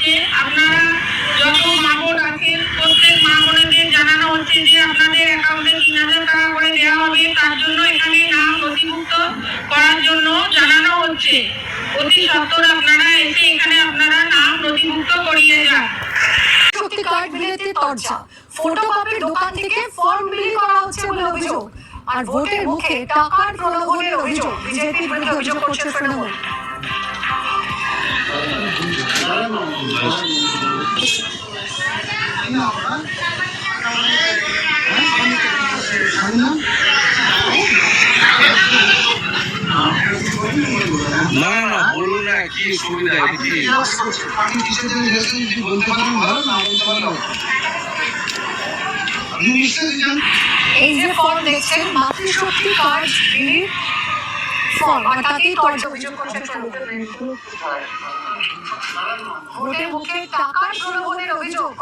হচ্ছে। আপনারা যত মা বোন আছেন প্রত্যেক মা বোনেদের জানানো হচ্ছে যে আপনাদের অ্যাকাউন্টে ৩,০০০ টাকা করে দেওয়া হবে। তার জন্য এখানে নাম নথিভুক্ত করার জন্য জানানো হচ্ছে। অতি সত্বর আপনারা এসে এখানে আপনারা নাম নথিভুক্ত করিয়ে যান। শক্তি কার্ড বিলিতে তরজা, ফটোকপির দোকান থেকে ফর্ম বিলি করা হচ্ছে বলে অভিযোগ। আর ভোটের মুখে টাকার প্রলোভনের অভিযোগ। বিজেপির বিরুদ্ধে অভিযোগ করছে তৃণমূল। না না বলুন না কি সুবিধা কি এই যে ফর্ম দেখছেন মাতৃশক্তি কার্ড বিলির ফর্ম, আর তাতেই তরজা অভিযোগ করছে তৃণমূল। ভোটের মুখে টাকার প্রলোভনের অভিযোগ।